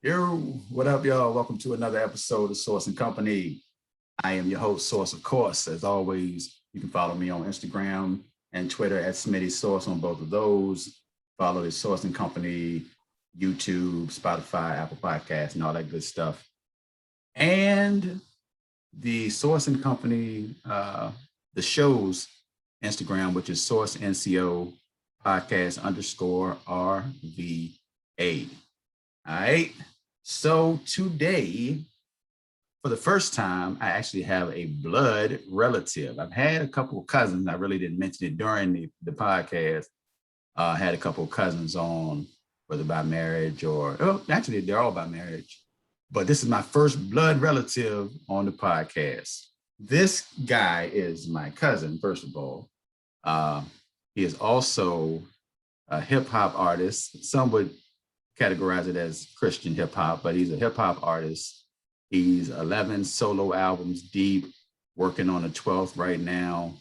Yo, what up, y'all? Welcome to another episode of Source and Company. I am your host, Source, of course. As always, you can follow me on Instagram and Twitter at Smitty Source on both of those. Follow the Source and Company, YouTube, Spotify, Apple Podcasts, and all that good stuff. And the Source and Company, the show's Instagram, which is Source NCO podcast underscore RVA. All right. So today, for the first time, I actually have a blood relative. I've had a couple of cousins. I really didn't mention it during the podcast. I had a couple of cousins on, whether by marriage or, oh, actually, they're all by marriage. But this is my first blood relative on the podcast. This guy is my cousin, first of all. He is also a hip hop artist. Some would categorize it as Christian hip hop, but he's a hip hop artist. He's 11 solo albums deep, working on the 12th right now.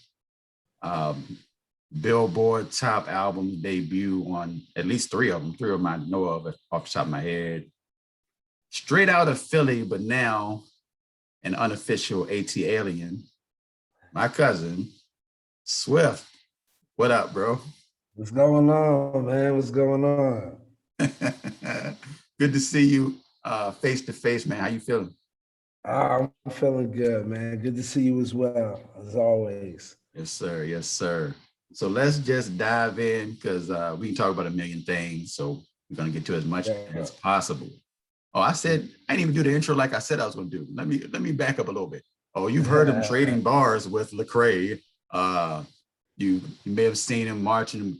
Billboard top albums debut on at least three of them I know of off the top of my head. Straight out of Philly, but now an unofficial ATLien. My cousin, Swift. What up, bro? What's going on, man? What's going on? Good to see you face to face, man. How you feeling? I'm feeling good, man. Good to see you as well, as always. Yes, sir. Yes, sir. So let's just dive in because we can talk about a million things. So we're gonna get to as much as possible. Oh, I didn't even do the intro like I said I was gonna do. Let me back up a little bit. Oh, you've heard him trading bars with Lecrae. You may have seen him marching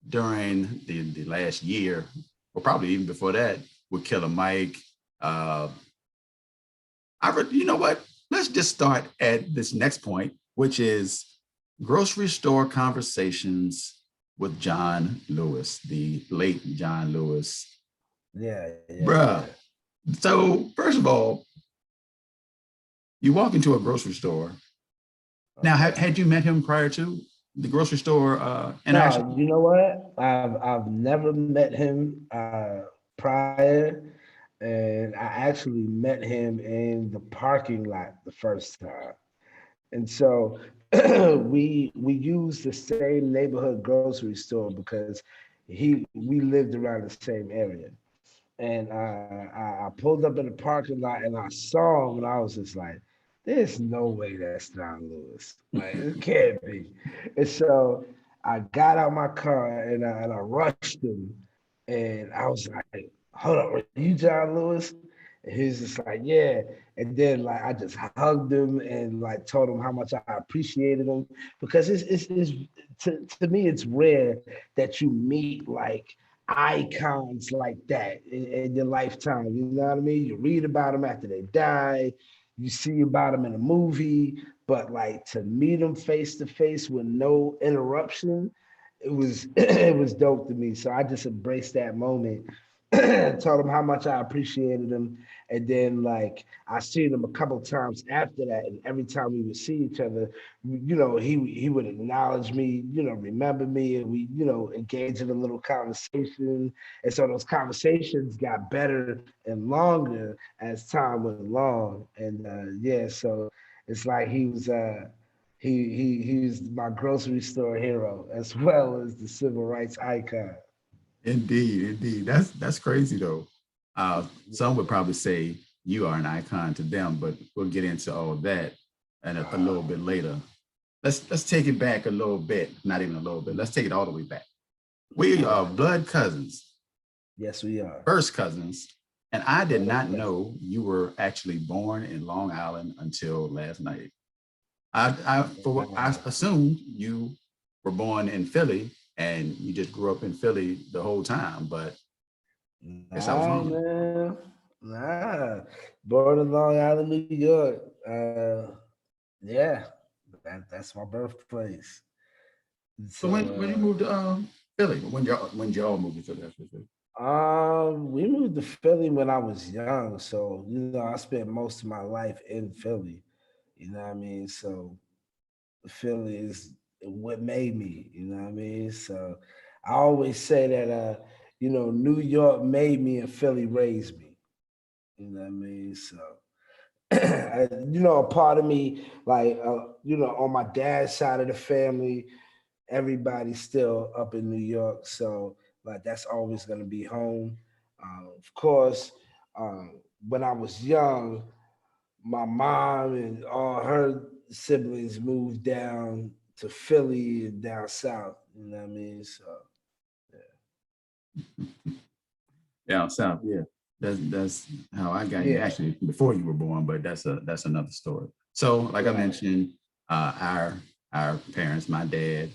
during the last year, or probably even before that, with Killer Mike. You know what? Let's just start at this next point, which is grocery store conversations with John Lewis, the late John Lewis. Yeah. Bruh. So first of all, you walk into a grocery store. Now, had you met him prior to the grocery store interaction? No, you know what? I've never met him prior, and I actually met him in the parking lot the first time. And so we used the same neighborhood grocery store because we lived around the same area. And I pulled up in the parking lot and I saw him and I was just like, there's no way that's John Lewis. Like, it can't be. And so I got out my car and I rushed him and I was like, hold up, are you John Lewis? And he was just like, yeah. And then like I just hugged him and like told him how much I appreciated him because it's to me it's rare that you meet like icons like that in your lifetime. You know what I mean? You read about them after they die, you see about them in a movie, but like to meet them face to face with no interruption, it was it was dope to me. So I just embraced that moment. Told him how much I appreciated him, and then like I seen him a couple times after that, and every time we would see each other, he would acknowledge me, remember me, and we engage in a little conversation, and so those conversations got better and longer as time went along, and yeah, so it's like he was my grocery store hero as well as the civil rights icon. Indeed. That's crazy though. Some would probably say you are an icon to them, but we'll get into all of that and a little bit later. Let's take it back a little bit, not even a little bit. Let's take it all the way back. We are blood cousins. Yes, we are. First cousins. And I did not know you were actually born in Long Island until last night. I assumed you were born in Philly and you just grew up in Philly the whole time, but I guess I was wrong. Man. Nah. Born in Long Island, New York. Yeah, that's my birthplace. So when you moved to Philly, when y'all moved to Philly? We moved to Philly when I was young, so I spent most of my life in Philly. You know what I mean? So Philly is what made me. You know what I mean? So I always say that New York made me and Philly raised me. You know what I mean? So, a part of me, like, on my dad's side of the family, everybody's still up in New York. So, like, that's always going to be home. Of course, when I was young, my mom and all her siblings moved down to Philly and down south. You know what I mean? So, Down south, yeah. That's how I got you yeah. actually before you were born, but that's another story. So, like I Right. mentioned, our parents, my dad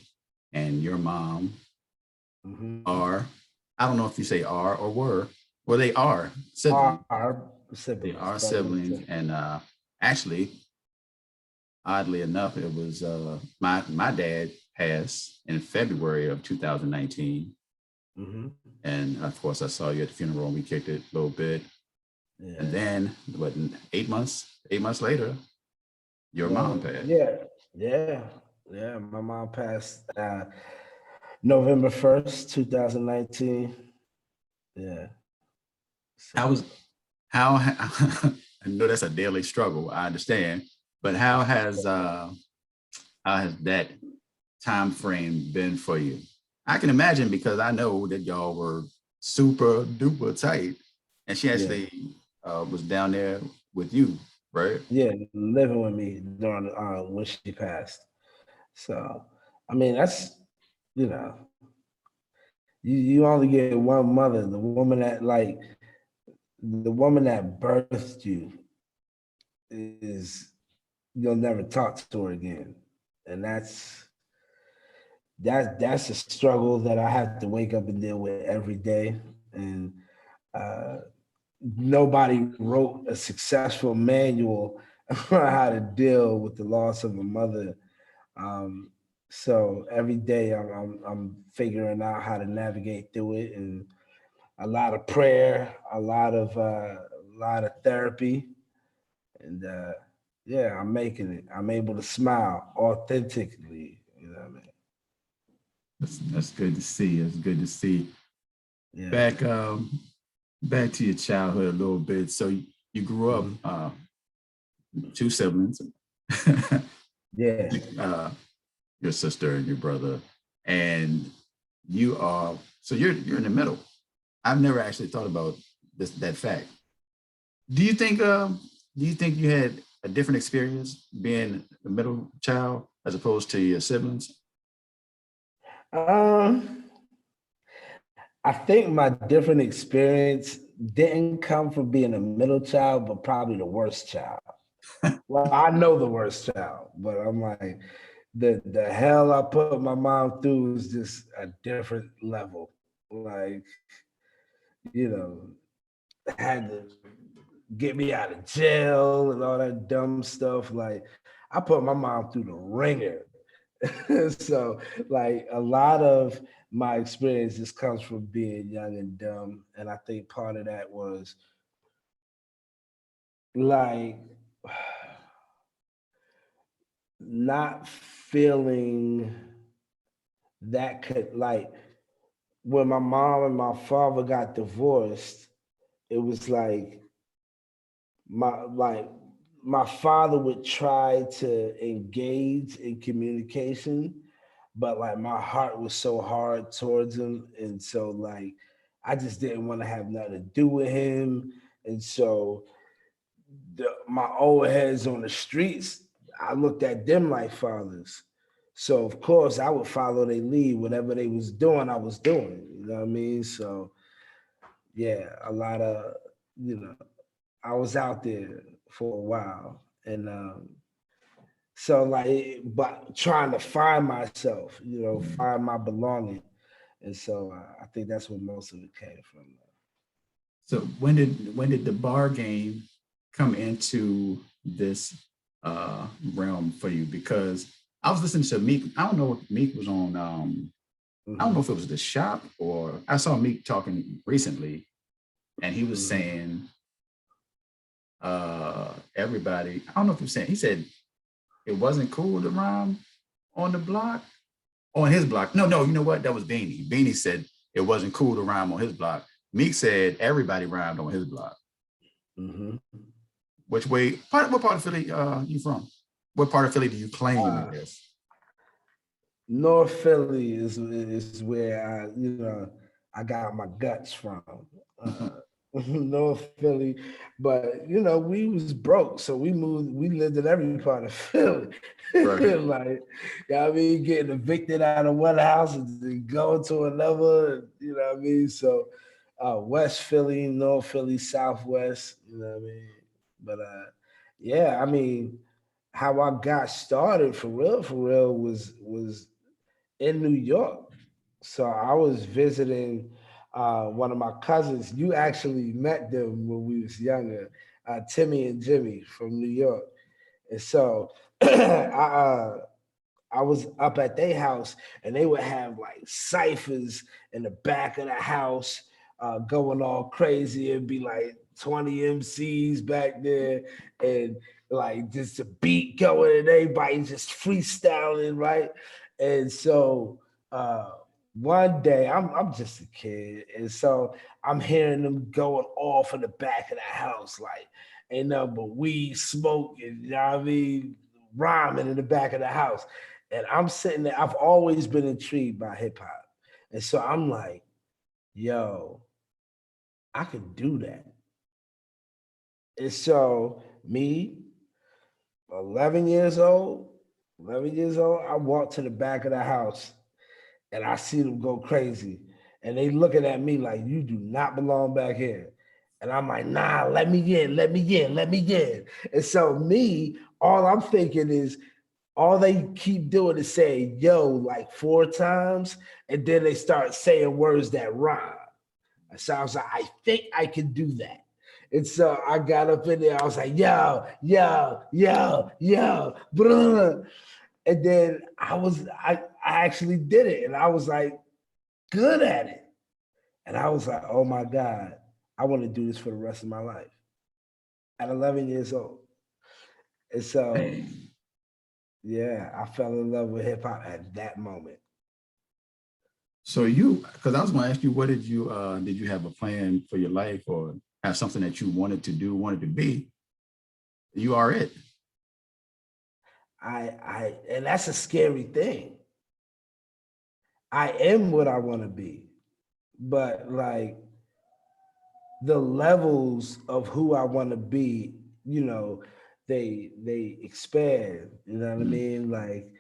and your mom Mm-hmm. are, I don't know if you say are or were, well, they are siblings. Our They siblings, are brother and siblings, sister. and actually, oddly enough, it was my dad passed in February of 2019, Mm-hmm. and of course, I saw you at the funeral, and we kicked it a little bit. And Yeah. then, what, 8 months later, your mom passed. Yeah. Yeah. Yeah. My mom passed November 1st, 2019. Yeah. How was So how? I know that's a daily struggle. I understand, but how has that time frame been for you? I can imagine because I know that y'all were super duper tight, and she yeah. actually was down there with you, right? Yeah. Living with me during when she passed. So I mean that's you know, you only get one mother, the woman that birthed you is you'll never talk to her again. And that's a struggle that I have to wake up and deal with every day. And uh, nobody wrote a successful manual on how to deal with the loss of a mother. Um, so every day I'm figuring out how to navigate through it, and a lot of prayer, a lot of therapy, and yeah, I'm making it. I'm able to smile authentically. You know what I mean? That's good to see. It's good to see. Yeah. Back back to your childhood a little bit. So you grew up Mhm. two siblings, Yeah. uh, your sister and your brother, and you are so you're in the middle. I've never actually thought about that fact. Do you think you had a different experience being the middle child as opposed to your siblings? Um, I think my different experience didn't come from being a middle child, but probably the worst child. Well, I know the worst child, but I'm like, the hell I put my mom through is just a different level. Like, you know, had to get me out of jail and all that dumb stuff. Like, I put my mom through the ringer. So, like, a lot of my experience just comes from being young and dumb. And I think part of that was like not feeling that could, like, when my mom and my father got divorced, it was like my father would try to engage in communication, but like my heart was so hard towards him, and so like I just didn't want to have nothing to do with him, and so my old heads on the streets, I looked at them like fathers. So of course I would follow their lead. Whatever they was doing, I was doing. You know what I mean? So yeah, a lot of you know, I was out there for a while, and so like, but trying to find myself, find my belonging, and so I think that's where most of it came from. So when did the bar game come into this realm for you? Because I was listening to Meek. I don't know if Meek was on. I don't know Hmm. if it was the shop or I saw Meek talking recently, and he was Hmm. saying everybody. I don't know if he was saying he said it wasn't cool to rhyme on the block on his block. No, you know what? That was Beanie. Beanie said it wasn't cool to rhyme on his block. Meek said everybody rhymed on his block. Mm-hmm. What part of Philly you from? What part of Philly do you claim, I guess? North Philly is where I got my guts from. North Philly, but we was broke, so we moved. We lived in every part of Philly, Right. like I mean, getting evicted out of one house and then going to another. You know what I mean? So West Philly, North Philly, Southwest. You know what I mean? But yeah, I mean, how I got started for real was in New York. So I was visiting one of my cousins. You actually met them when we was younger, Timmy and Jimmy from New York. And so I was up at their house, and they would have like ciphers in the back of the house, going all crazy. It'd be like 20 MCs back there, and like just a beat going, and everybody just freestyling, right? And so one day I'm just a kid, and so I'm hearing them going off in the back of the house, like ain't nothing but weed smoking, you know what I mean? Rhyming in the back of the house. And I'm sitting there, I've always been intrigued by hip hop. And so I'm like, yo, I can do that. And so me, 11 years old, 11 years old, I walk to the back of the house and I see them go crazy. And they looking at me like, you do not belong back here. And I'm like, nah, let me in, let me in, let me in. And so me, all I'm thinking is, all they keep doing is saying yo like 4 times, and then they start saying words that rhyme. So I was like, I think I can do that. And so I got up in there, I was like, yo, yo, yo, yo, bruh. And then I actually did it, and I was like good at it. And I was like, oh my God, I want to do this for the rest of my life at 11 years old. And so yeah, I fell in love with hip hop at that moment. So because I was going to ask you, what did you have a plan for your life or have something that you wanted to do, wanted to be? You are it. And that's a scary thing. I am what I want to be, but like the levels of who I want to be, they expand. You know what I mean? Like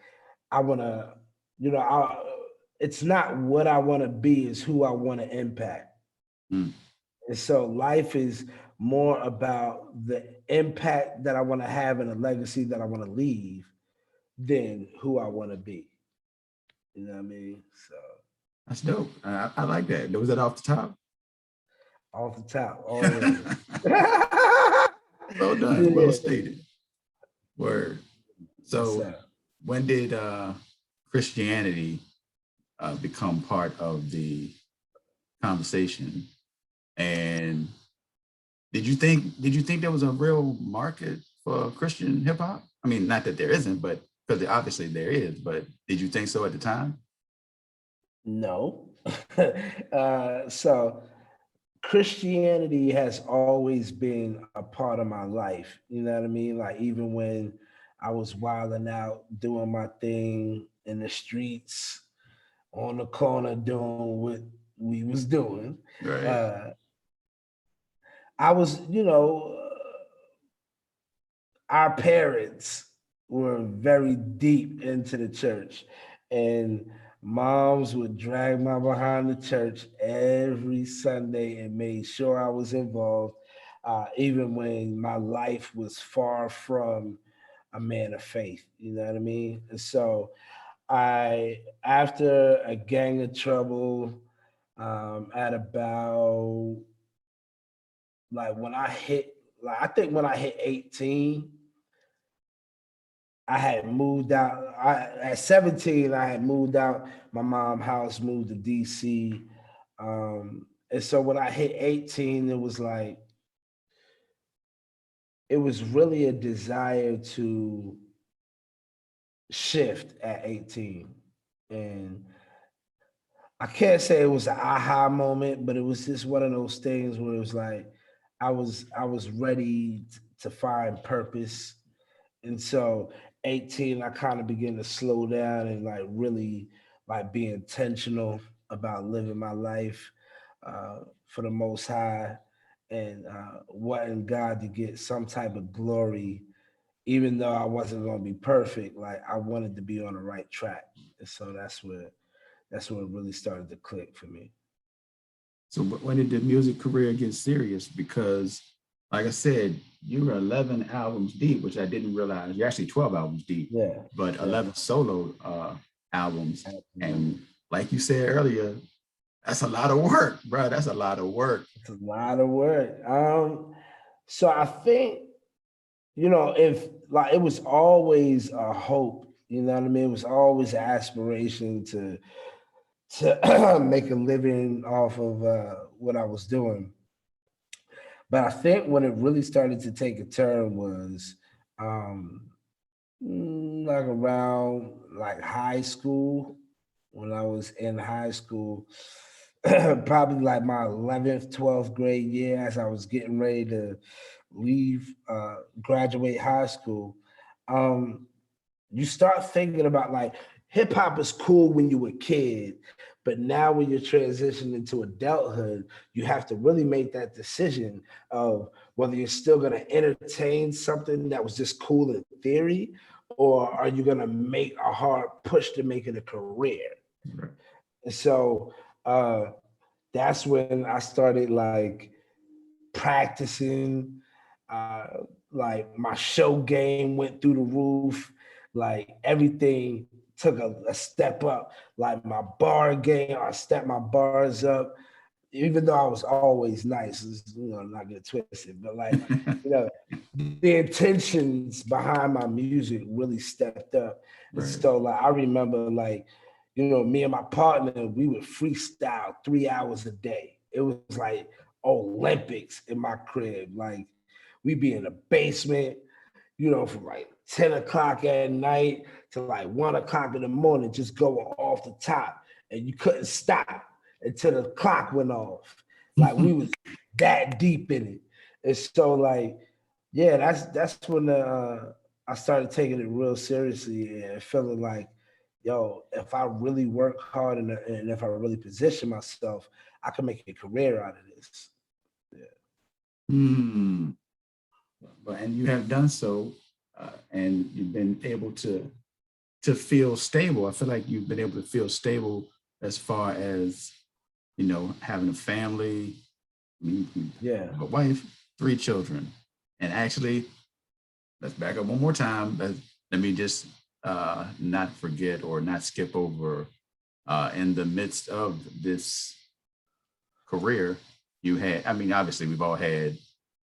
I want to, I it's not what I want to be, it's who I want to impact. Mm. And so life is more about the impact that I want to have and a legacy that I want to leave than who I want to be. You know what I mean? So That's dope. I like that. Was that off the top? off the top, already. Well done. Well Yeah. stated. Word. What's So up? when did Christianity become part of the conversation? And did you think there was a real market for Christian hip hop? I mean, not that there isn't, but because obviously there is, but did you think so at the time? No. So Christianity has always been a part of my life. You know what I mean? Like even when I was wilding out, doing my thing in the streets, on the corner, doing what we was doing. Right. Uh, I was, our parents were very deep into the church, and moms would drag my behind the church every Sunday and made sure I was involved, even when my life was far from a man of faith. You know what I mean? And so after a gang of trouble, at about like when I hit, like I think when I hit 18, I had moved out. At 17, I had moved out my mom's house, moved to DC. And so when I hit 18, it was really a desire to shift at 18. And I can't say it was an aha moment, but it was just one of those things where it was like, I was ready to find purpose. And so 18, I kind of began to slow down and like really like be intentional about living my life for the Most High and wanting God to get some type of glory, even though I wasn't going to be perfect. Like I wanted to be on the right track, and so that's where it really started to click for me. So when did the music career get serious? Because like I said, you were 11 albums deep, which I didn't realize. You're actually 12 albums deep, Yeah, but yeah, 11 solo albums. absolutely. And like you said earlier, that's a lot of work, bro. That's a lot of work. It's a lot of work. So I think, if like it was always a hope, you know what I mean? It was always an aspiration to make a living off of what I was doing. But I think when it really started to take a turn was um, like around like high school. When I was in high school, probably like my 11th, 12th grade year, as I was getting ready to leave, graduate high school. Um, you start thinking about like hip hop is cool when you were a kid, but now when you're transitioning into adulthood, you have to really make that decision of whether you're still going to entertain something that was just cool in theory, or are you going to make a hard push to make it a career. Right. And so that's when I started like practicing. Uh, like my show game went through the roof. Like everything took a step up. Like my bar game, I stepped my bars up. Even though I was always nice, not get twisted, but like, you know, the intentions behind my music really stepped up. And Right. so like I remember like, me and my partner, we would freestyle 3 hours a day. It was like Olympics in my crib. Like we'd be in the basement, from like 10 o'clock at night to like 1 o'clock in the morning, just going off the top. And you couldn't stop until the clock went off. Like we was that deep in it. And so like, yeah, that's when I started taking it real seriously and feeling like, yo, if I really work hard and if I really position myself, I can make a career out of this. Yeah. Hmm. But and you have done so, and you've been able to feel stable. I feel like you've been able to feel stable as far as having a family, Yeah. a wife, 3 children, and actually, let's back up one more time. Let me just not forget or not skip over. In the midst of this career, you had. I mean, obviously, we've all had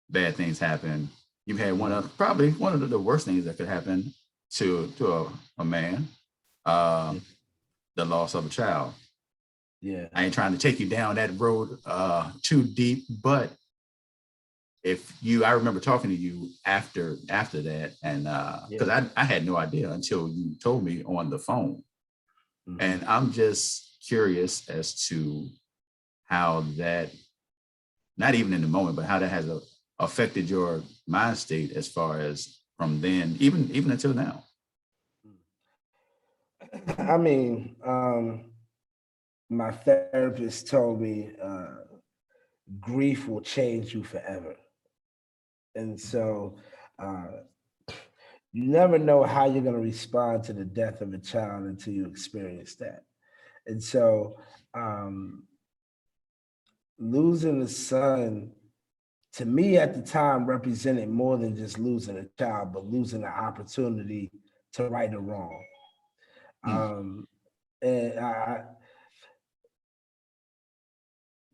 bad things happen. You've had probably one of the worst things that could happen to a man, uh, Yeah. the loss of a child. Yeah. I ain't trying to take you down that road too deep, but I remember talking to you after that, and because Yeah. I had no idea until you told me on the phone, Hmm. and I'm just curious as to how that, not even in the moment, but how that has affected your mind state as far as from then, even until now. I mean, my therapist told me grief will change you forever. And so uh, you never know how you're going to respond to the death of a child until you experience that. And so um, losing a son to me at the time represented more than just losing a child, but losing the opportunity to right a wrong. Hmm. Um, and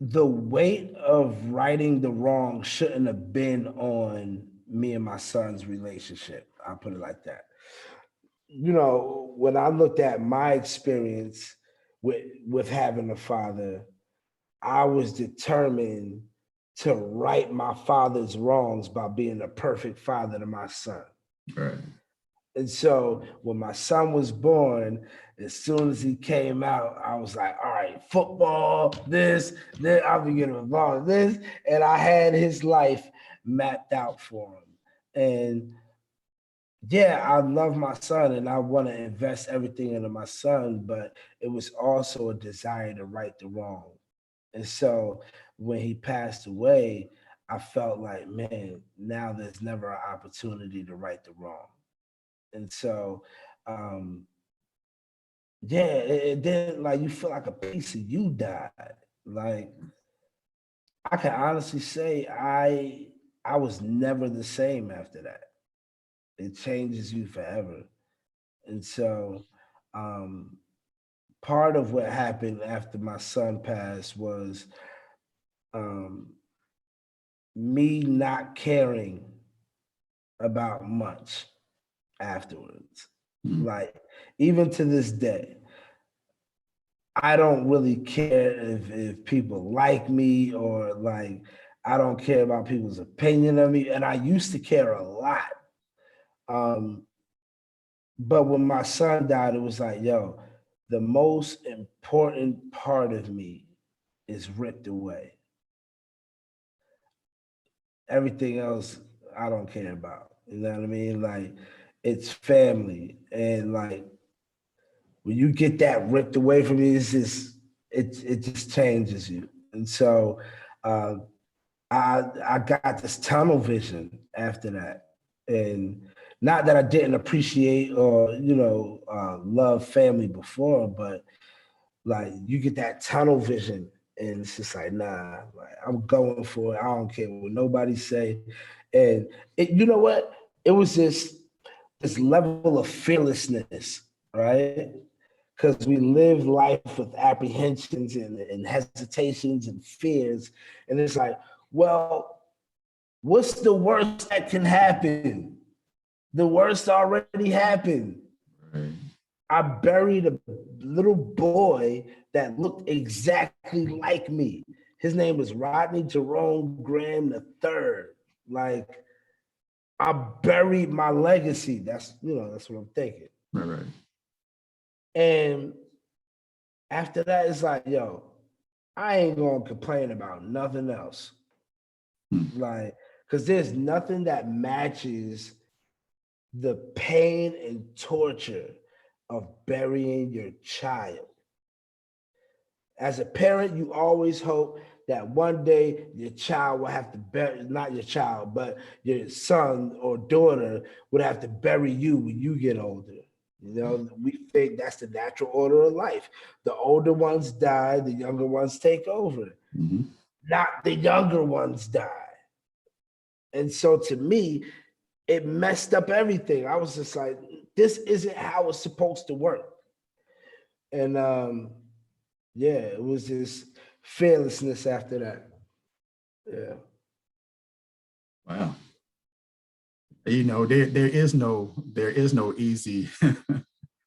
the weight of righting the wrong shouldn't have been on me and my son's relationship. I'll put it like that. When I looked at my experience with having a father, I was determined to right my father's wrongs by being a perfect father to my son. Right. And so when my son was born, as soon as he came out, I was like, all right, football, this, I'll be getting involved in this. And I had his life mapped out for him. And yeah, I love my son and I want to invest everything into my son, but it was also a desire to right the wrong. And so when he passed away, I felt like, man, now there's never an opportunity to right the wrong. And so, um, yeah, it then like you feel like a piece of you died. Like I can honestly say I was never the same after that. It changes you forever. And so um part of what happened after my son passed was um me not caring about much afterwards. Mm. Like even to this day, I don't really care if people like me or like I don't care about people's opinion of me. And I used to care a lot. Um, but when my son died, it was like, yo, the most important part of me is ripped away. Everything else I don't care about. You know what I mean? Like it's family. And like when you get that ripped away from you, it just changes you. And so uh, I got this tunnel vision after that, and not that I didn't appreciate or love family before, but like you get that tunnel vision, and it's just like nah, like I'm going for it. I don't care what nobody say, and you know what? It was this level of fearlessness, right? Because we live life with apprehensions and hesitations and fears. And it's like, well, what's the worst that can happen? The worst already happened. Right. I buried a little boy that looked exactly like me. His name was Rodney Jerome Graham III. Like, I buried my legacy. That's what I'm thinking. Right. Right. And after that, it's like, yo, I ain't gonna complain about nothing else. Mm. Like, because there's nothing that matches the pain and torture of burying your child. As a parent, you always hope that one day your child will have to bury, not your child, but your son or daughter would have to bury you when you get older. You know, we think that's the natural order of life. The older ones die, the younger ones take over. Mm-hmm. Not the younger ones die. And so to me, it messed up everything. I was just like, this isn't how it's supposed to work. And yeah, it was this fearlessness after that. Yeah. Wow. You know, there is no easy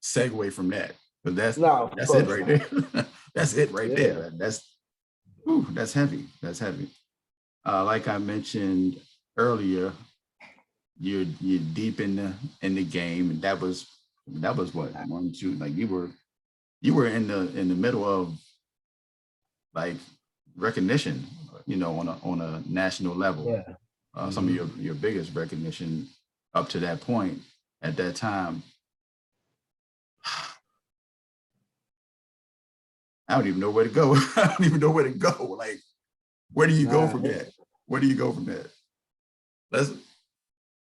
segue from that. But No, of that's it course right not. there. That's it right Yeah. there. That's heavy. That's heavy. Like I mentioned earlier, you're deep in the game, and that was what one, two, like you were in the middle of like recognition, on a national level. Yeah. Some of Mhm. your biggest recognition up to that point at that time. I don't even know where to go. I don't even know where to go. Like, where do you go Nah, from that? Where do you go from that? Let's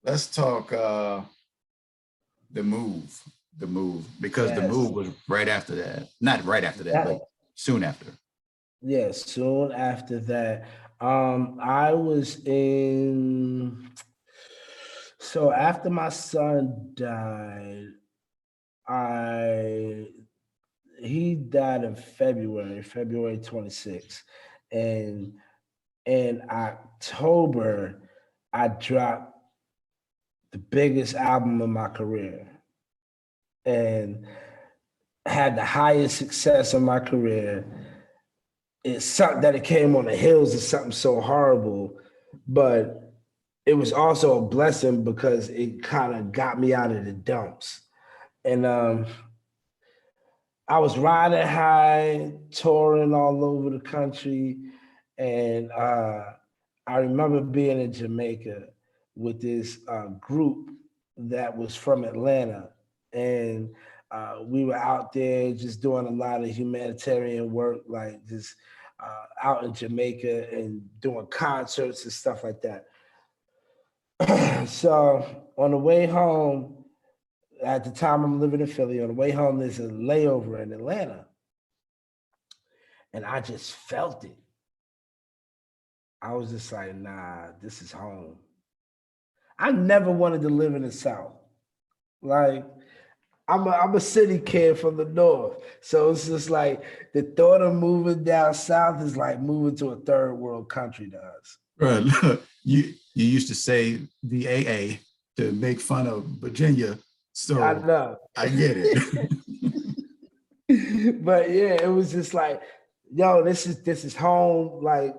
let's talk the move, because the yes. move was right after that. Not right after that, but That, soon after. yeah, soon after that, I was in so after my son died, I he died in February 26th. And in October, I dropped the biggest album of my career and had the highest success of my career. It's something that it came on the heels of something so horrible, but it was also a blessing because it kind of got me out of the dumps. And I was riding high, touring all over the country. And I remember being in Jamaica with this group that was from Atlanta. And we were out there just doing a lot of humanitarian work, like just out in Jamaica and doing concerts and stuff like that. So on the way home, at the time I'm living in Philly, on the way home, there's a layover in Atlanta. And I just felt it. I was just like, nah, this is home. I never wanted to live in the South. Like, I'm a city kid from the North. So it's just like the thought of moving down South is like moving to a third world country to us. Right. You used to say the AA to make fun of Virginia. So I know. I get it. But yeah, it was just like, yo, this is home. Like,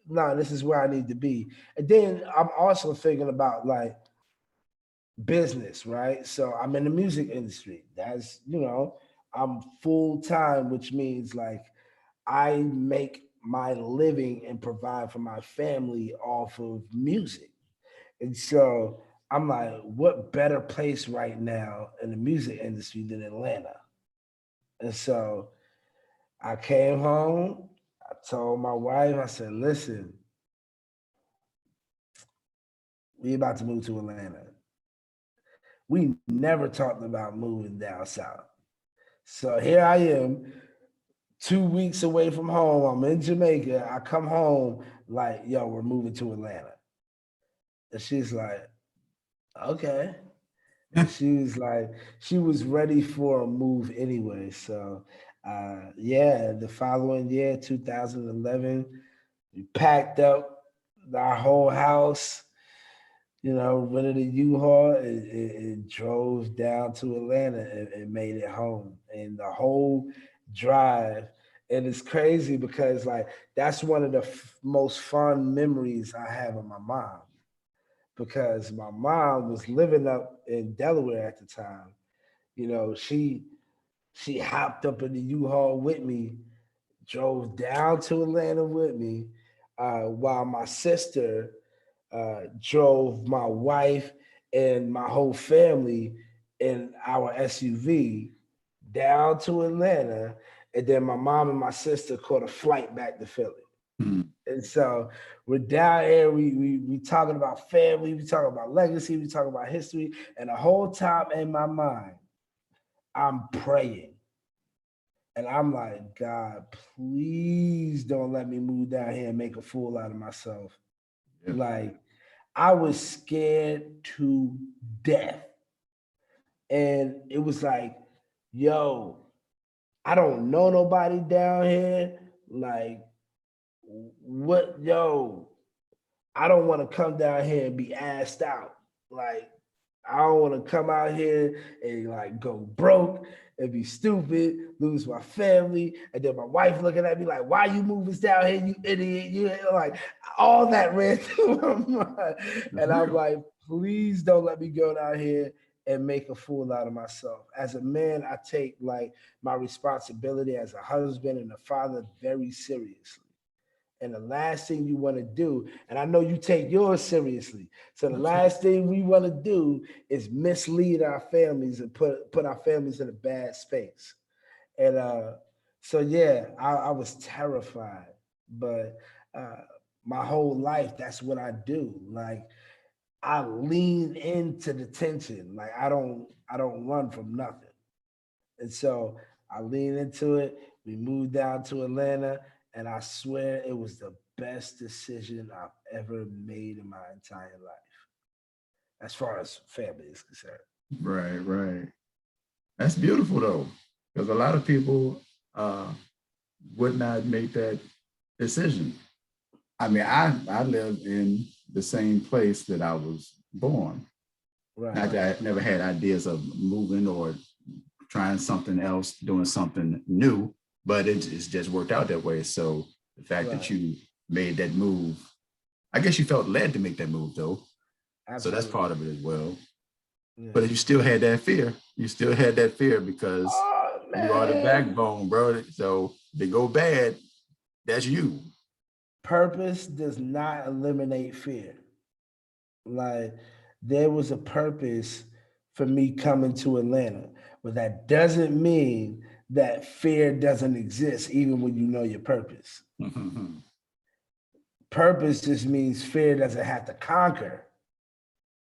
no, this is where I need to be. And then I'm also thinking about like business, right? So I'm in the music industry. That's, I'm full time, which means like I make my living and provide for my family off of music. And so I'm like, what better place right now in the music industry than Atlanta? And so I came home, I told my wife, I said, listen, we about to move to Atlanta. We never talked about moving down south. So here I am, 2 weeks away from home. I'm in Jamaica. I come home like, yo, we're moving to Atlanta. And she's like, okay. And she was like, she was ready for a move anyway. So yeah, the following year, 2011, we packed up our whole house, rented a U-Haul and drove down to Atlanta and made it home. And the whole drive, and it's crazy because like that's one of the most fun memories I have of my mom, because my mom was living up in Delaware at the time. She hopped up in the U-Haul with me, drove down to Atlanta with me, while my sister drove my wife and my whole family in our SUV down to Atlanta. And then my mom and my sister caught a flight back to Philly. Hmm. And so we're down here, we talking about family, we talking about legacy, we talking about history. And the whole time in my mind, I'm praying. And I'm like, God, please don't let me move down here and make a fool out of myself. Yeah. Like, I was scared to death. And it was like, yo, I don't know nobody down here. Like, what, yo, I don't want to come down here and be asked out. Like, I don't want to come out here and like go broke and be stupid, lose my family, and then my wife looking at me like, "Why you moving down here, you idiot?" Like all that ran through my mind, and I'm like, "Please don't let me go down here and make a fool out of myself." As a man, I take like my responsibility as a husband and a father very seriously. And the last thing you want to do, and I know you take yours seriously. So the last thing we want to do is mislead our families and put our families in a bad space. And so yeah, I was terrified, but my whole life, that's what I do. Like I lean into the tension. Like I don't run from nothing. And so I lean into it. We moved down to Atlanta, and I swear it was the best decision I've ever made in my entire life, as far as family is concerned. Right, right. That's beautiful though, because a lot of people would not make that decision. I mean, I lived in the same place that I was born. Right. Not that I never had ideas of moving or trying something else, doing something new, but it's just worked out that way. So the fact that you made that move, I guess you felt led to make that move though. So that's Absolutely. part of it as well. Yeah. But you still had that fear. You still had that fear because Oh you are the man. backbone, bro. So they go bad, that's you. Purpose does not eliminate fear. Like there was a purpose for me coming to Atlanta, but that doesn't mean that fear doesn't exist even when you know your purpose. Purpose just means fear doesn't have to conquer.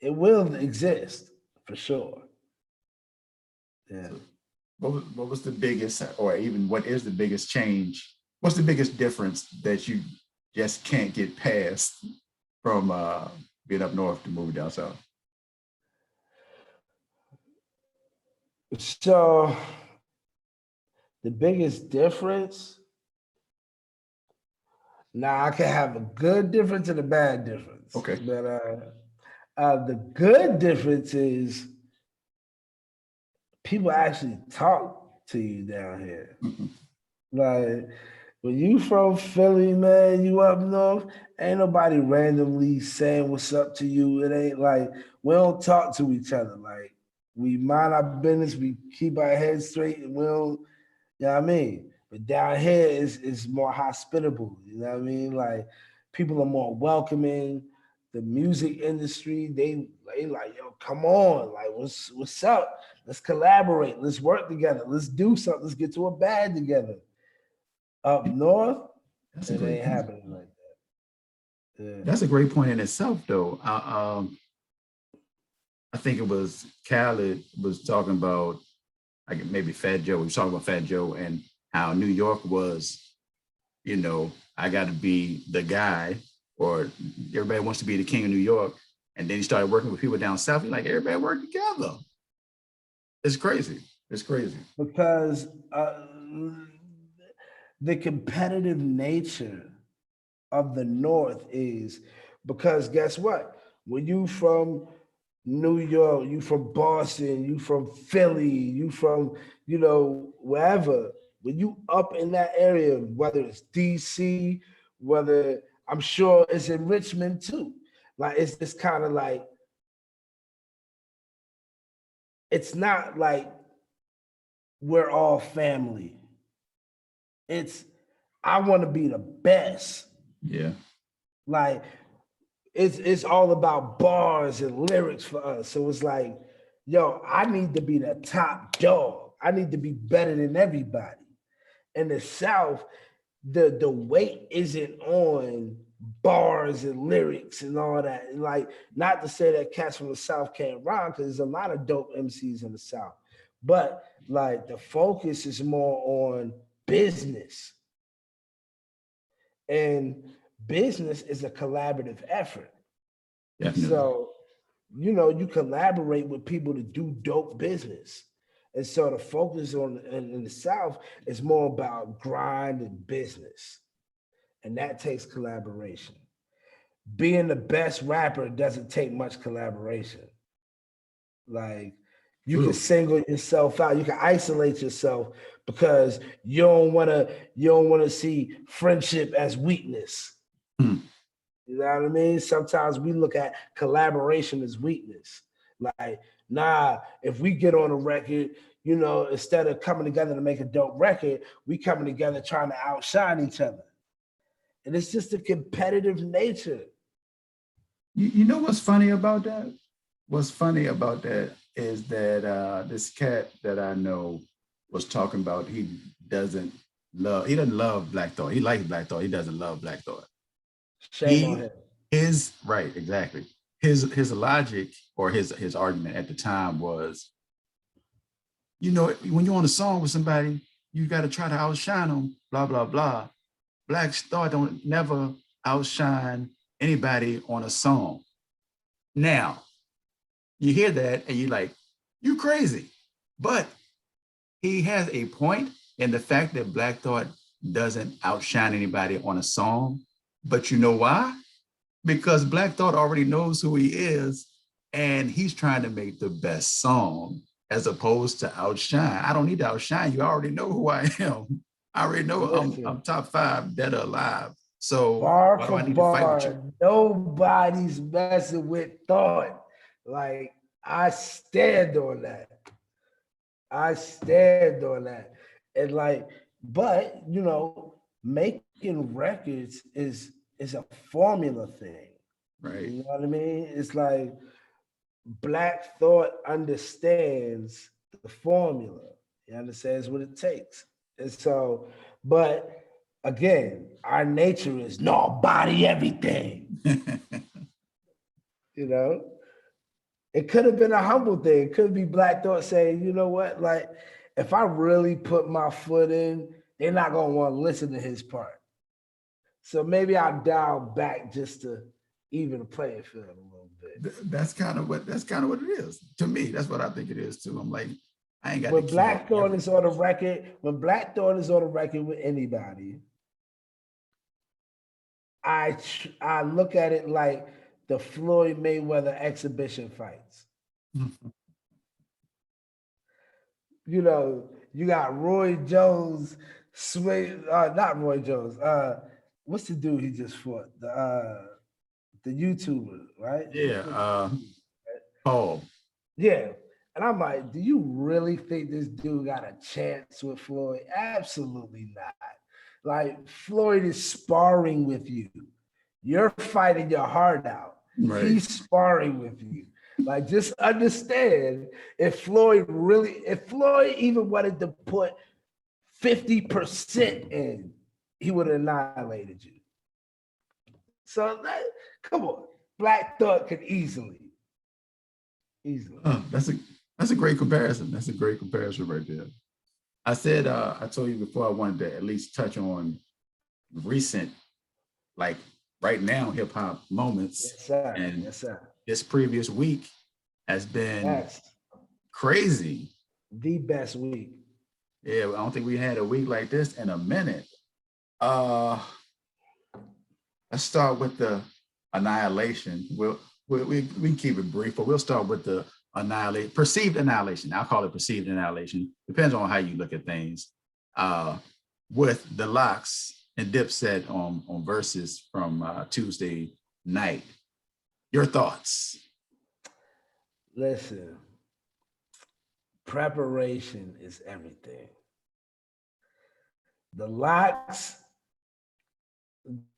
It will exist for sure. Yeah. So what was the biggest, or even what is the biggest change? What's the biggest difference that you just can't get past from being up north to moving down south? So the biggest difference, now I can have a good difference and a bad difference. Okay. But the good difference is people actually talk to you down here. Like when you from Philly, man, you up north, ain't nobody randomly saying what's up to you. It ain't like we don't talk to each other. Like we mind our business, we keep our heads straight, and we don't, you know what I mean? But down here is more hospitable, you know what I mean? Like people are more welcoming. The music industry, they like, yo, come on, like what's up? Let's collaborate, let's work together, let's do something, let's get to a bag together. Up north, That's a it great ain't point. happening like that. Yeah. That's a great point in itself, though. I think it was Khaled was talking about, like maybe Fat Joe. He was talking about Fat Joe and how New York was, I got to be the guy, or everybody wants to be the king of New York. And then he started working with people down south. He's like, everybody work together. It's crazy. It's crazy. Because the competitive nature of the North is because guess what? When you from New York, you from Boston, you from Philly, you from, wherever, when you up in that area, whether it's DC, whether I'm sure it's in Richmond too. Like it's kind of like it's not like we're all family. It's I want to be the best. Yeah. Like it's all about bars and lyrics for us. So it's like, yo, I need to be the top dog. I need to be better than everybody. In the South, the weight isn't on bars and lyrics and all that. And like, not to say that cats from the South can't rhyme, because there's a lot of dope MCs in the South. But like the focus is more on business. And business is a collaborative effort. Definitely. So, you collaborate with people to do dope business. And so the focus in the South is more about grind and business. And that takes collaboration. Being the best rapper doesn't take much collaboration. Like you can True. single yourself out, you can isolate yourself because you don't want to see friendship as weakness. Hmm. You know what I mean? Sometimes we look at collaboration as weakness. Like, nah, if we get on a record, instead of coming together to make a dope record, we coming together trying to outshine each other. And it's just a competitive nature. You know what's funny about that? What's funny about that is that this cat that I know was talking about he doesn't love Black Thought. He likes Black Thought. He doesn't love Black Thought. Shame on He him. is right, exactly. His logic or his argument at the time was, when you're on a song with somebody, you got to try to outshine them, blah, blah, blah. Black Thought don't never outshine anybody on a song. Now, you hear that and you're like, you crazy. But he has a point in the fact that Black Thought doesn't outshine anybody on a song. But you know why? Because Black Thought already knows who he is and he's trying to make the best song as opposed to outshine. I don't need to outshine you. I already know who I am. I already know I'm Listen, top 5 dead or alive. So Bar why do for I need to fight with you? bar, nobody's messing with thought. Like, I stand on that. I stand on that. And like, but you know, making records is a formula thing. Right. You know what I mean? It's like Black Thought understands the formula. He understands what it takes. And so, but again, our nature is no body everything. You know, it could have been a humble thing. It could be Black Thought saying, you know what, like if I really put my foot in, they're not gonna want to listen to his part. So maybe I'll dial back just to even the playing field a little bit. That's kind of what it is. To me, that's what I think it is too. I'm like, I ain't got to When keep up Black Thought is everything. on the record, when Black Thought is on the record with anybody, I look at it like the Floyd Mayweather exhibition fights. You know, you got Roy Jones swing, not Roy Jones. What's the dude he just fought? The YouTuber, right? Yeah, Paul. Yeah. And I'm like, do you really think this dude got a chance with Floyd? Absolutely not. Like, Floyd is sparring with you. You're fighting your heart out. Right. He's sparring with you. Like, just understand if Floyd even wanted to put 50% in, he would have annihilated you. So, come on. Black Thought could easily. That's a great comparison. That's a great comparison right there. I said, I told you before I wanted to at least touch on recent, like right now, hip hop moments. Yes, sir. And yes, sir. This previous week has been crazy. The best week. Yeah, I don't think we had a week like this in a minute. Let's start with the annihilation. We can keep it brief, but we'll start with the perceived annihilation. I'll call it perceived annihilation. Depends on how you look at things. With the Locks and Dipset on Versus from Tuesday night. Your thoughts? Listen, preparation is everything. The Locks,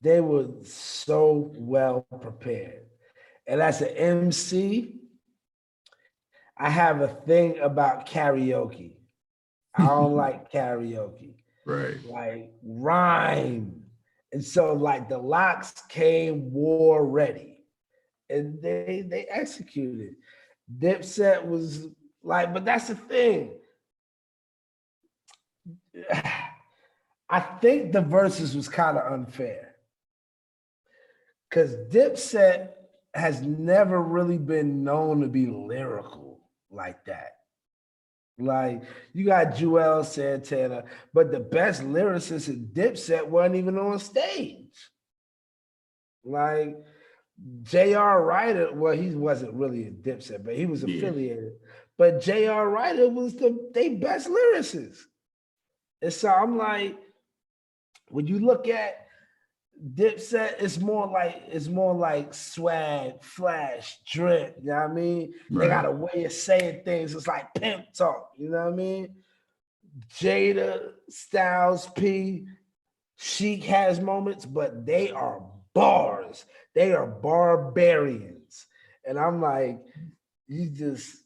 they were so well prepared. And as an MC, I have a thing about karaoke. I don't like karaoke. Right. Like rhyme. And so like the Locks came war ready. And they executed. Dipset was like, but that's the thing. I think the verses was kind of unfair. Because Dipset has never really been known to be lyrical like that. Like, you got Joel Santana, but the best lyricists in Dipset weren't even on stage. Like, J.R. Ryder, well, he wasn't really a Dipset, but he was affiliated. But J.R. Ryder was their best lyricist. And so I'm like, when you look at Dipset, it's more like swag, flash, drip, you know what I mean? Right. They got a way of saying things. It's like pimp talk, you know what I mean? Jada, Styles P, Sheik has moments, but they are bars. They are barbarians. And I'm like, you just,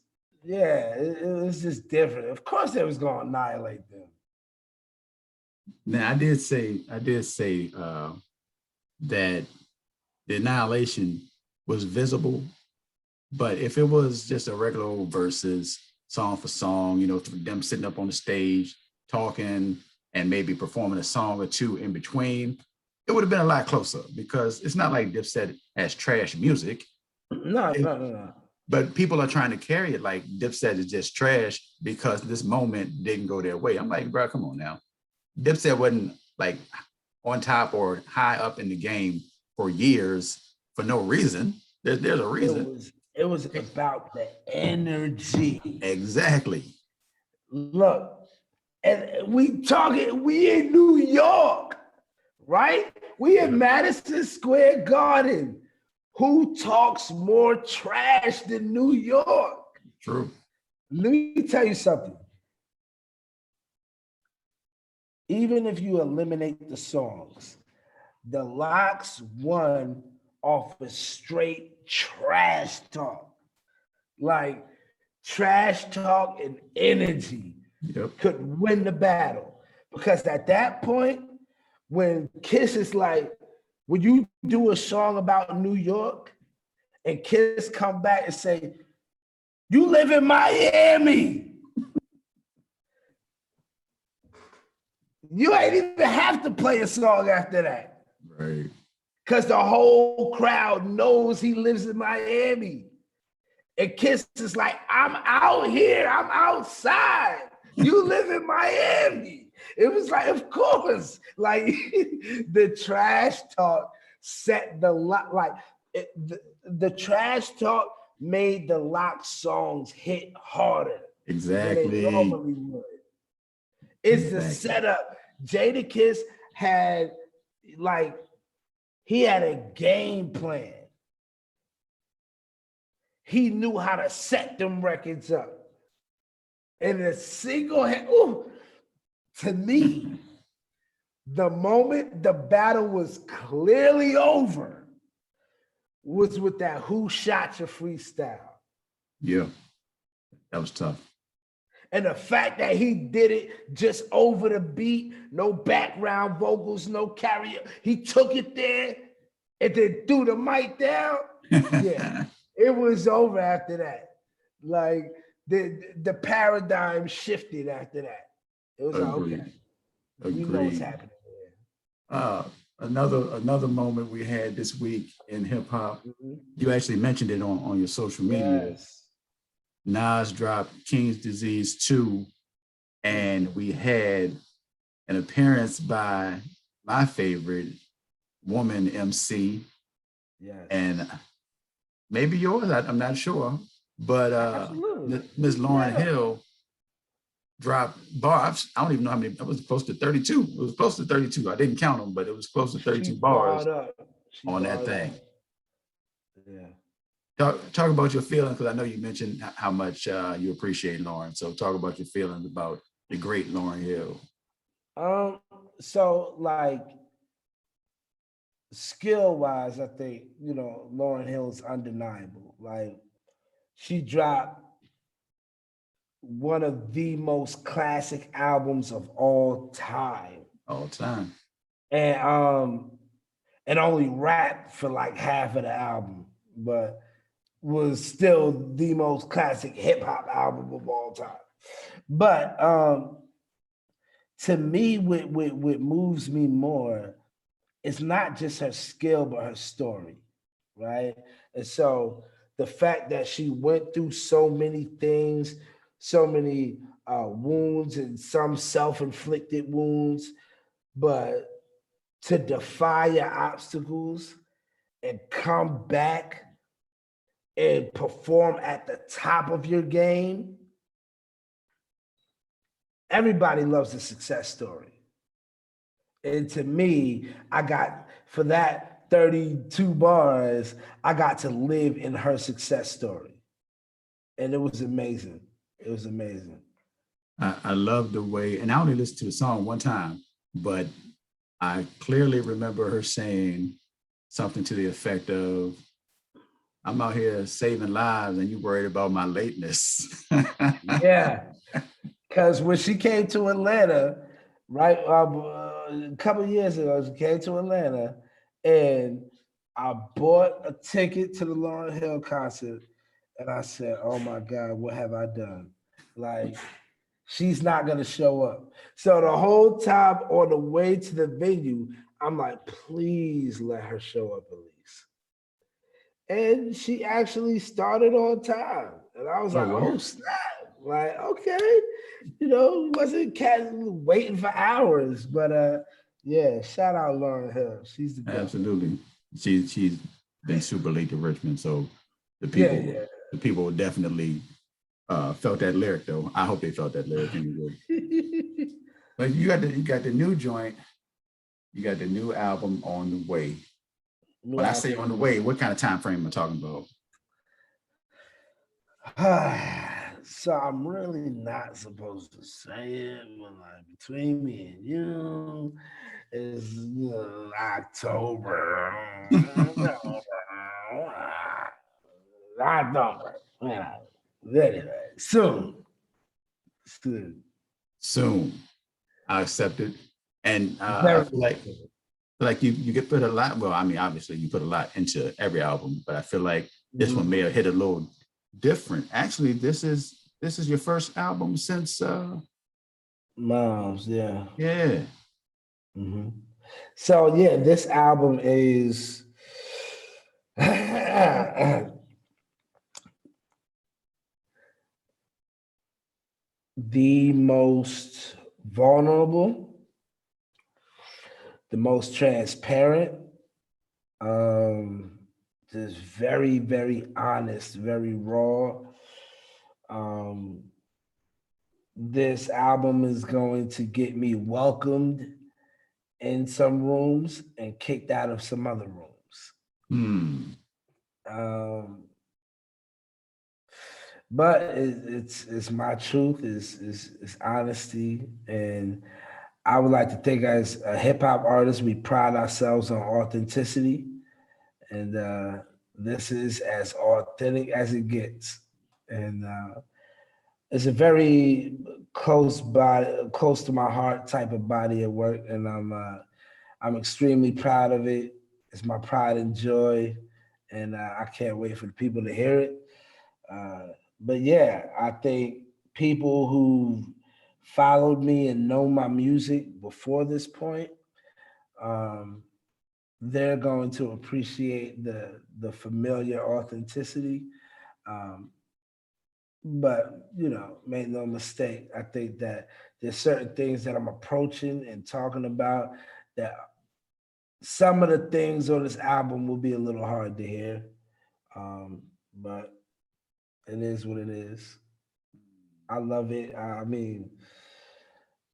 it's just different. Of course they was gonna annihilate them. Now I did say that the annihilation was visible, but if it was just a regular old versus song for song, you know, them sitting up on the stage talking and maybe performing a song or two in between, it would have been a lot closer because it's not like Dipset has trash music. No. But people are trying to carry it like Dipset is just trash because this moment didn't go their way. I'm like, bro, come on now. Dipset wasn't like on top or high up in the game for years for no reason. There's a reason. It was about the energy. Exactly. Look, and we in New York. right? We in Madison Square Garden. Who talks more trash than New York? True. Let me tell you something. Even if you eliminate the songs, the Locks won off of straight trash talk. Like trash talk and energy could win the battle. Because at that point, when Kiss is like, when you do a song about New York and Kiss come back and say, you live in Miami. You ain't even have to play a song after that. Right. Because the whole crowd knows he lives in Miami. And Kiss is like, I'm out here, I'm outside. You live in Miami. It was like, of course, like the trash talk set the the trash talk made the Lock songs hit harder Exactly. than they normally would. It's the setup. Jadakiss had he had a game plan. He knew how to set them records up. And a single hand, to me, the moment the battle was clearly over was with that Who Shot Your freestyle. Yeah, that was tough. And the fact that he did it just over the beat, no background vocals, no carry, he took it there and then threw the mic down. Yeah, it was over after that. Like the paradigm shifted after that. It was Agreed. like, okay, we know what's happening there. Another moment we had this week in hip hop. You actually mentioned it on your social media. Yes. Nas dropped King's Disease 2, and we had an appearance by my favorite woman MC, and maybe yours, I'm not sure, but Ms. Lauryn Hill dropped bars. I don't even know how many. It was close to 32. It was close to 32. I didn't count them, but it was close to 32 bars on that thing. Yeah. Talk about your feelings, because I know you mentioned how much you appreciate Lauryn. So talk about your feelings about the great Lauryn Hill. So like skill-wise, I think, Lauryn Hill is undeniable. Like she dropped one of the most classic albums of all time. All time. And only rapped for like half of the album, but was still the most classic hip hop album of all time. But to me, what moves me more, it's not just her skill, but her story, right? And so the fact that she went through so many things, so many wounds, and some self-inflicted wounds, but to defy your obstacles and come back and perform at the top of your game, everybody loves a success story. And to me, I got, for that 32 bars, I got to live in her success story. And it was amazing. It was amazing. I love the way, and I only listened to the song one time, but I clearly remember her saying something to the effect of, I'm out here saving lives and you worried about my lateness. Yeah, because when she came to Atlanta, right, a couple of years ago, she came to Atlanta and I bought a ticket to the Lauryn Hill concert and I said, oh my God, what have I done? Like, she's not going to show up. So the whole time on the way to the venue, I'm like, please let her show up at least. And she actually started on time. And I was like, oh, snap. Like, okay. Wasn't waiting for hours. But yeah, shout out Lauryn Hill. She's the best. Absolutely. She's been super late to Richmond. So the people definitely felt that lyric, though. I hope they felt that lyric anyway. But you got the new joint. You got the new album on the way. New When I album. say on the way, what kind of time frame am I talking about? So I'm really not supposed to say it, but like between me and you is October. October. Anyway, soon. Soon. Soon. I accept it. And I Very feel like you get put a lot. Well, I mean, obviously you put a lot into every album, but I feel like this one may have hit a little different. Actually, this is your first album since Moms, yeah. yeah. Mm-hmm. So yeah, this album is the most vulnerable, the most transparent, just very, very honest, very raw. This album is going to get me welcomed in some rooms and kicked out of some other rooms. Um, but it's my truth, it's honesty, and I would like to think as a hip hop artist, we pride ourselves on authenticity, and this is as authentic as it gets, and it's a very close to my heart type of body of work, and I'm extremely proud of it. It's my pride and joy, and I can't wait for the people to hear it. But yeah, I think people who followed me and know my music before this point, um, they're going to appreciate the familiar authenticity. Um, but make no mistake, I think that there's certain things that I'm approaching and talking about that some of the things on this album will be a little hard to hear. But it is what it is. I love it. I mean,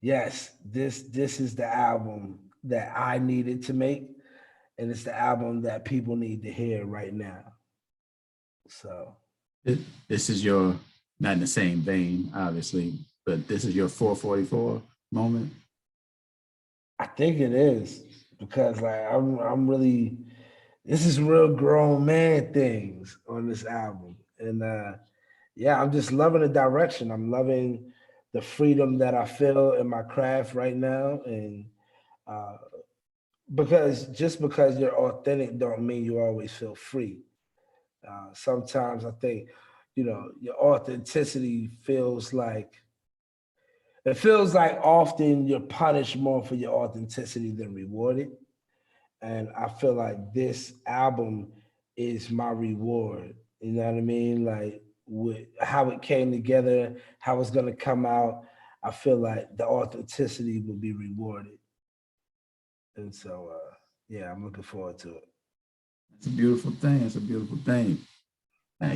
yes, this is the album that I needed to make, and it's the album that people need to hear right now. So This is your, not in the same vein, obviously, but this is your 444 moment. I think it is because like I'm really, this is real grown man things on this album, and yeah, I'm just loving the direction. I'm loving the freedom that I feel in my craft right now, and uh, because just because you're authentic don't mean you always feel free. Sometimes I think, your authenticity feels like often you're punished more for your authenticity than rewarded. And I feel like this album is my reward. You know what I mean? Like with how it came together, how it's gonna come out. I feel like the authenticity will be rewarded. And so yeah, I'm looking forward to it. It's a beautiful thing. It's a beautiful thing. Now,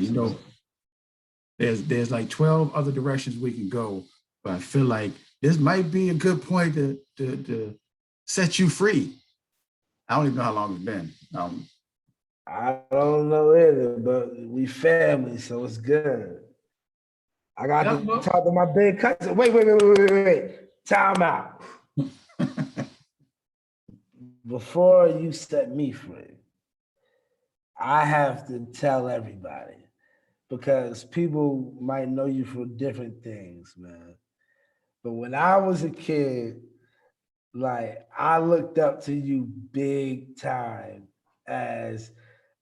there's like 12 other directions we can go, but I feel like this might be a good point to set you free. I don't even know how long it's been. I don't know either, but we family, so it's good. I got Yeah, to well. talk to my big cousin. Wait. Time out. Before you set me free, I have to tell everybody because people might know you for different things, man. But when I was a kid, like I looked up to you big time as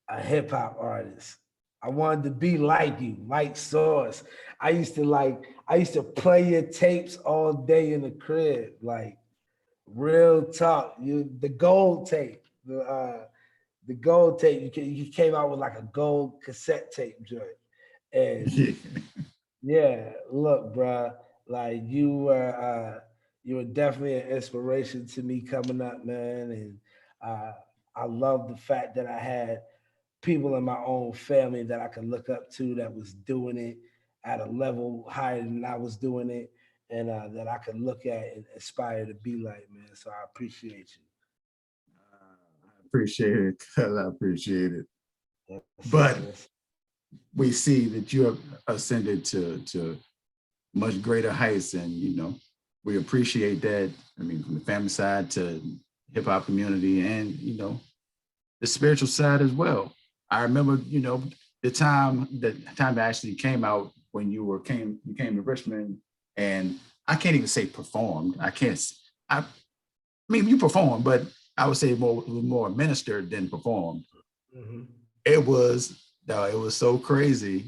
a hip hop artist. I wanted to be like you, Mike Source. I used to play your tapes all day in the crib, like real talk. The gold tape, the gold tape. You came out with like a gold cassette tape joint, and Yeah. yeah, look, bruh, like you were definitely an inspiration to me coming up, man, and uh, I love the fact that I had people in my own family that I could look up to that was doing it at a level higher than I was doing it, and that I could look at and aspire to be like, man. So I appreciate you. appreciate it. I appreciate it. Yes, But yes. we see that you have ascended to much greater heights, and we appreciate that. I mean, from the family side to hip hop community, and the spiritual side as well. I remember, the time that actually came out when you came to Richmond, and I can't even say performed. I mean, you performed, but I would say more ministered than performed. Mm-hmm. It was so crazy.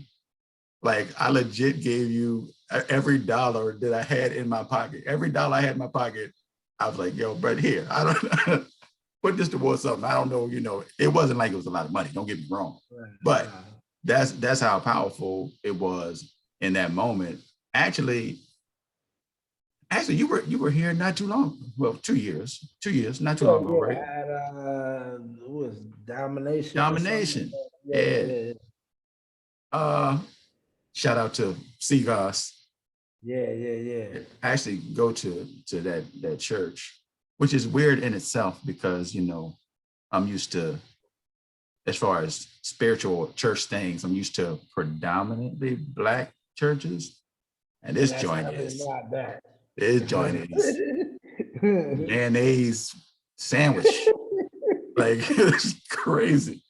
Like, I legit gave you every dollar that I had in my pocket. Every dollar I had in my pocket, I was like, yo, Brett, here, I don't put this towards something. I don't know, it wasn't like it was a lot of money. Don't get me wrong. Right. But that's how powerful it was in that moment. Actually, you were here not too long. Well, 2 years, not too long ago, right? At it was Domination. Domination. Yeah. Shout out to Seagoss. Yeah. I actually go to that church, which is weird in itself because I'm used to, as far as spiritual church things, I'm used to predominantly Black churches, and this joint is not that. this joint is mayonnaise sandwich, like it's crazy.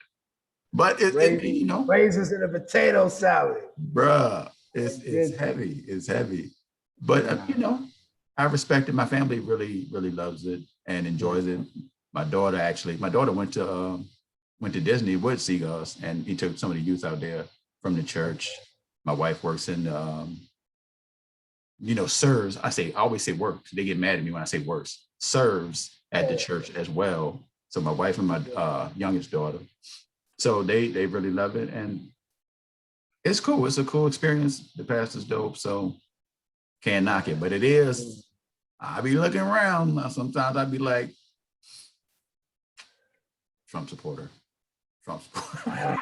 But raisins in a potato salad, bruh, it's heavy. It's heavy. But I respect it. My family really, really loves it and enjoys it. My daughter went to Disney with Seagoss, and he took some of the youth out there from the church. My wife works in serves. I always say works. They get mad at me when I say works. Serves at the church as well. So my wife and my youngest daughter. So they really love it, and it's cool. It's a cool experience. The pastor's dope, so can't knock it. But it is. I be looking around. Sometimes I be like, Trump supporter. Right.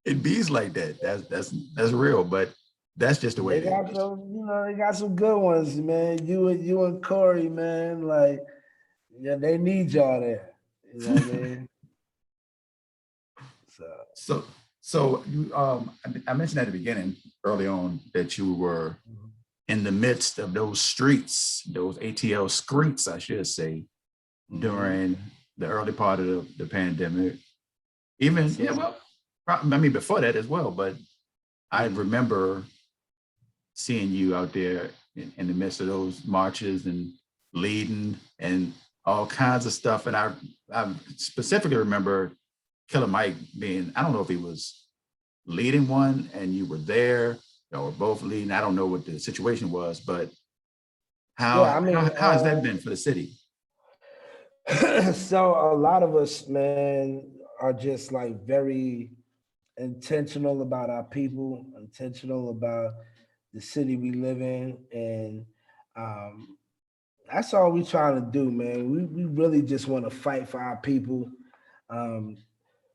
It bees like that. That's real, but that's just the way it is. They got some good ones, man. You and Corey, man. Like, they need y'all there. You know what I mean? So you I mentioned at the beginning, early on, that you were in the midst of those streets, those ATL SKREETS, I should say, during the early part of the pandemic. Even before that as well. But I remember seeing you out there in the midst of those marches and leading and all kinds of stuff. And I specifically remember Killer Mike being, I don't know if he was leading one and you were there, or both leading. I don't know what the situation was, but how has that been for the city? So a lot of us, man, are just like very intentional about our people, intentional about the city we live in, and that's all we trying to do, man. We really just want to fight for our people,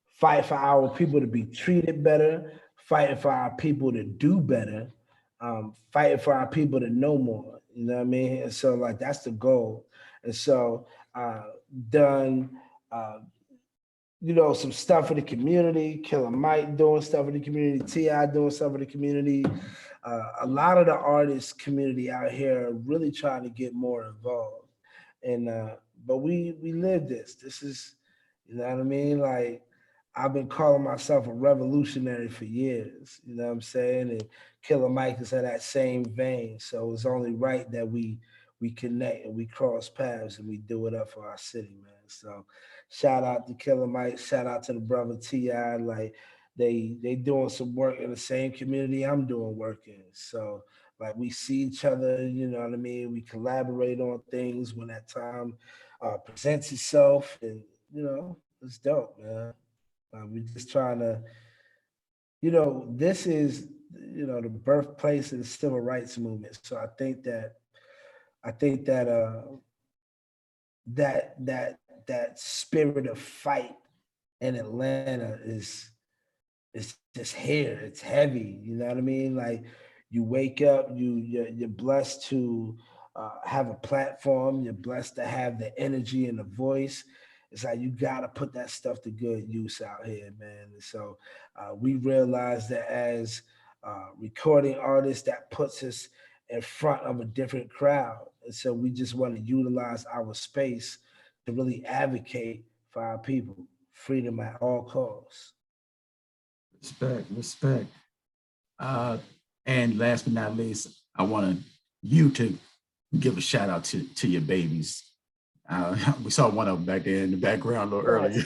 fight for our people to be treated better, fighting for our people to do better, fighting for our people to know more. You know what I mean? And so, like, that's the goal. And so, done, some stuff for the community. Killer Mike doing stuff for the community. T.I. doing stuff for the community. A lot of the artist community out here are really trying to get more involved. And but we live this. This is, you know what I mean? Like, I've been calling myself a revolutionary for years. You know what I'm saying? And Killer Mike is in that same vein. So it's only right that we connect and we cross paths and we do it up for our city, man. So shout out to Killer Mike. Shout out to the brother T.I. Like, they doing some work in the same community I'm doing work in. So, like, we see each other, you know what I mean? We collaborate on things when that time presents itself, and it's dope, man. We're just trying to, this is, the birthplace of the civil rights movement. So I think that that spirit of fight in Atlanta is just here. It's heavy. You know what I mean? Like, you wake up, you're blessed to have a platform. You're blessed to have the energy and the voice. It's like you gotta put that stuff to good use out here, man. And so we realize that as recording artists, that puts us in front of a different crowd. And so we just want to utilize our space to really advocate for our people, freedom at all costs. Respect, respect. And last but not least, I want you to give a shout out to your babies. We saw one of them back there in the background a little earlier.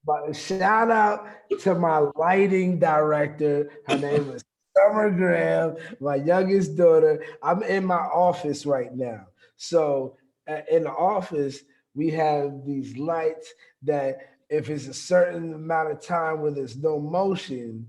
But shout out to my lighting director. Her name is Summer Graham, my youngest daughter. I'm in my office right now. So in the office, we have these lights that if it's a certain amount of time where there's no motion,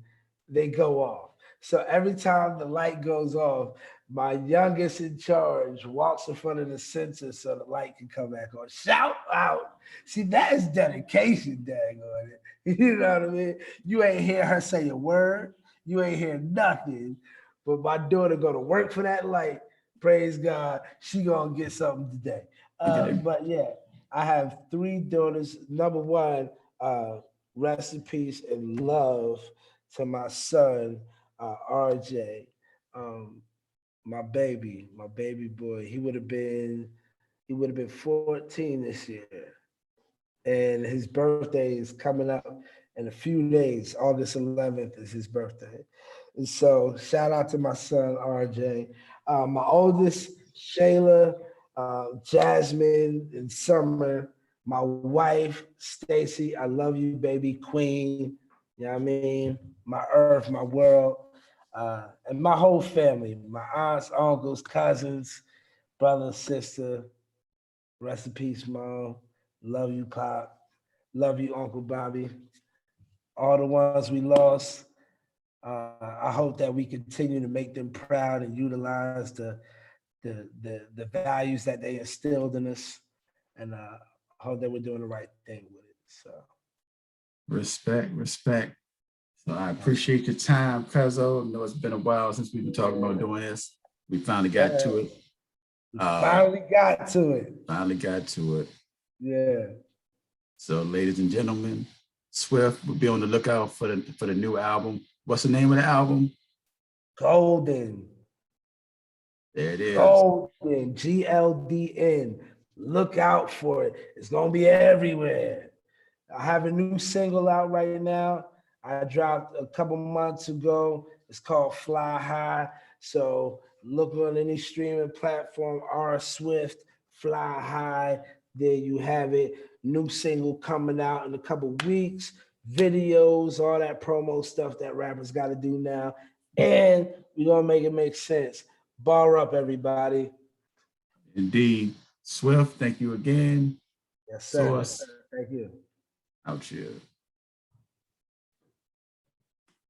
they go off. So every time the light goes off, my youngest in charge walks in front of the sensor so the light can come back on. Shout out. See, that is dedication, dang on it. You know what I mean? You ain't hear her say a word. You ain't hear nothing. But my daughter go to work for that light. Praise God. She gonna get something today. But yeah, I have 3 daughters. Number one, rest in peace and love to my son, RJ. My baby boy. He would have been 14 this year. And his birthday is coming up in a few days. August 11th is his birthday. And so shout out to my son, RJ. My oldest, Shayla, Jasmine, and Summer. My wife, Stacy, I love you, baby queen. You know what I mean? My earth, my world. And my whole family, my aunts, uncles, cousins, brother, sister. Rest in peace, Mom. Love you, Pop. Love you, Uncle Bobby. All the ones we lost. I hope that we continue to make them proud and utilize the values that they instilled in us, and hope that we're doing the right thing with it. So, respect, respect. So I appreciate your time, Cuzzo. I know it's been a while since we've been talking about doing this. We finally got to it. Finally got to it. Finally got to it. Yeah. So, ladies and gentlemen, Swift will be on the lookout for the new album. What's the name of the album? Golden. There it is. Golden. GLDN. Look out for it. It's gonna be everywhere. I have a new single out right now. I dropped a couple months ago. It's called Fly High. So look on any streaming platform, R Swift, Fly High. There you have it. New single coming out in a couple weeks. Videos, all that promo stuff that rappers got to do now. And we're going to make it make sense. Bar up, everybody. Indeed. Swift, thank you again. Yes, sir. Source. Thank you. Out here.